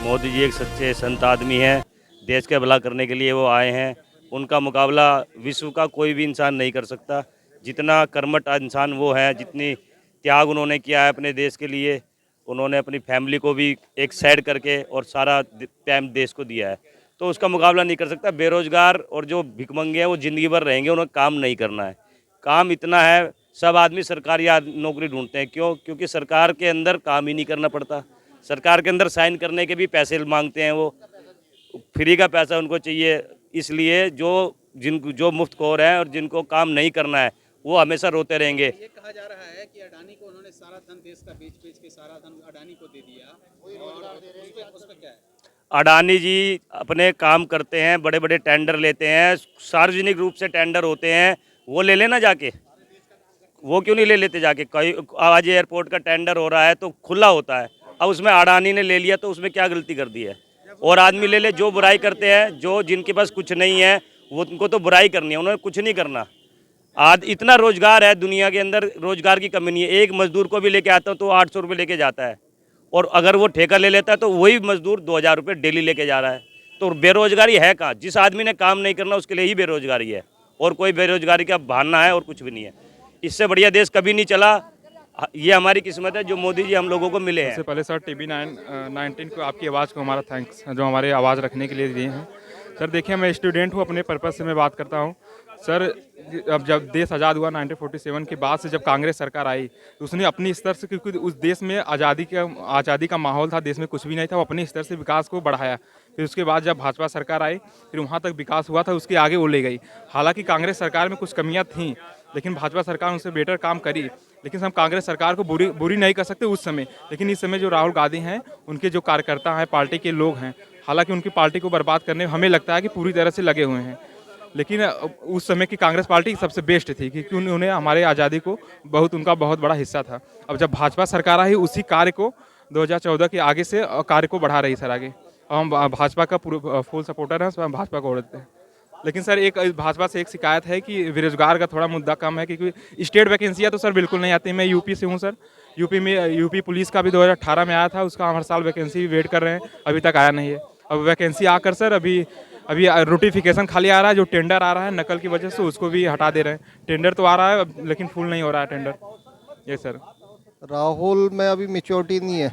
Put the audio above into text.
मोदी जी एक सच्चे संत आदमी हैं। देश के भला करने के लिए वो आए हैं। उनका मुकाबला विश्व का कोई भी इंसान नहीं कर सकता। जितना कर्मठ इंसान वो है, जितनी त्याग उन्होंने किया है अपने देश के लिए, उन्होंने अपनी फैमिली को भी एक साइड करके और सारा टाइम देश को दिया है, तो उसका मुकाबला नहीं कर सकता। बेरोजगार और जो भिखमंगे हैं वो ज़िंदगी भर रहेंगे, उन्हें काम नहीं करना है। काम इतना है, सब आदमी सरकारी नौकरी ढूंढते हैं। क्यों? क्योंकि सरकार के अंदर काम ही नहीं करना पड़ता। सरकार के अंदर साइन करने के भी पैसे मांगते हैं, वो फ्री का पैसा उनको चाहिए। इसलिए जो मुफ्तखोर हैं और जिनको काम नहीं करना है, वो हमेशा रोते रहेंगे। ये कहा जा रहा है कि अडानी को उन्होंने सारा धन देश का बेच के सारा धन अडानी को दे दिया, और उस पे क्या है? अडानी जी अपने काम करते हैं, बड़े बड़े टेंडर लेते हैं, सार्वजनिक रूप से टेंडर होते हैं, वो ले लेना जाके। वो क्यों नहीं ले लेते जाके? कई आज एयरपोर्ट का टेंडर हो रहा है तो खुला होता है, अब उसमें अडानी ने ले लिया तो उसमें क्या गलती कर दी है? और आदमी ले ले, जो बुराई करते हैं, जो जिनके पास कुछ नहीं है, वो उनको तो बुराई करनी है, उन्होंने कुछ नहीं करना। आज इतना रोजगार है दुनिया के अंदर, रोजगार की कमी नहीं है। एक मजदूर को भी लेके आता हूँ तो 800 रुपये लेके जाता है, और अगर वो ठेका ले लेता है तो वही मजदूर 2000 रुपये डेली लेके जा रहा है। तो बेरोजगारी है कहाँ? जिस आदमी ने काम नहीं करना उसके लिए ही बेरोजगारी है, और कोई बेरोजगारी का बहाना है और कुछ भी नहीं है। इससे बढ़िया देश कभी नहीं चला। ये हमारी किस्मत है जो मोदी जी हम लोगों को मिले हैं। सबसे पहले सर TB19 को, आपकी आवाज़ को हमारा थैंक्स, जो हमारे आवाज़ रखने के लिए दिए हैं। सर देखिए, मैं स्टूडेंट हूँ, अपने पर्पज़ से मैं बात करता हूँ। सर अब जब देश आज़ाद हुआ 1947 के बाद से, जब कांग्रेस सरकार आई तो उसने अपनी स्तर से, क्योंकि उस देश में आज़ादी का माहौल था, देश में कुछ भी नहीं था, वो अपने स्तर से विकास को बढ़ाया। फिर उसके बाद जब भाजपा सरकार आई, फिर वहाँ तक विकास हुआ था, उसके आगे वो ले गई। हालांकि कांग्रेस सरकार में कुछ कमियाँ थीं, लेकिन भाजपा सरकार उनसे बेटर काम करी। लेकिन हम कांग्रेस सरकार को बुरी नहीं कर सकते उस समय, लेकिन इस समय जो राहुल गांधी हैं, उनके जो कार्यकर्ता हैं, पार्टी के लोग हैं, हालांकि उनकी पार्टी को बर्बाद करने में हमें लगता है कि पूरी तरह से लगे हुए हैं। लेकिन उस समय की कांग्रेस पार्टी सबसे बेस्ट थी, क्योंकि उन्होंने हमारे आज़ादी को उनका बहुत बड़ा हिस्सा था। अब जब भाजपा सरकार आई, उसी कार्य को 2014 के आगे से कार्य को बढ़ा रही सर आगे। हम भाजपा का फुल सपोर्टर हैं, हम भाजपा को ओढ़ते हैं। लेकिन सर एक भाजपा से एक शिकायत है कि बेरोजगार का थोड़ा मुद्दा कम है, क्योंकि स्टेट वैकेंसियाँ तो सर बिल्कुल नहीं आती। मैं यूपी से हूँ सर। यूपी पुलिस का भी 2018 में आया था, उसका हर साल वैकेंसी वेट कर रहे हैं, अभी तक आया नहीं है। अब वैकेंसी आकर सर अभी नोटिफिकेशन खाली आ रहा है, जो टेंडर आ रहा है नकल की वजह से उसको भी हटा दे रहे हैं। टेंडर तो आ रहा है लेकिन फुल नहीं हो रहा है टेंडर। ये सर राहुल में अभी मेच्योरिटी नहीं है।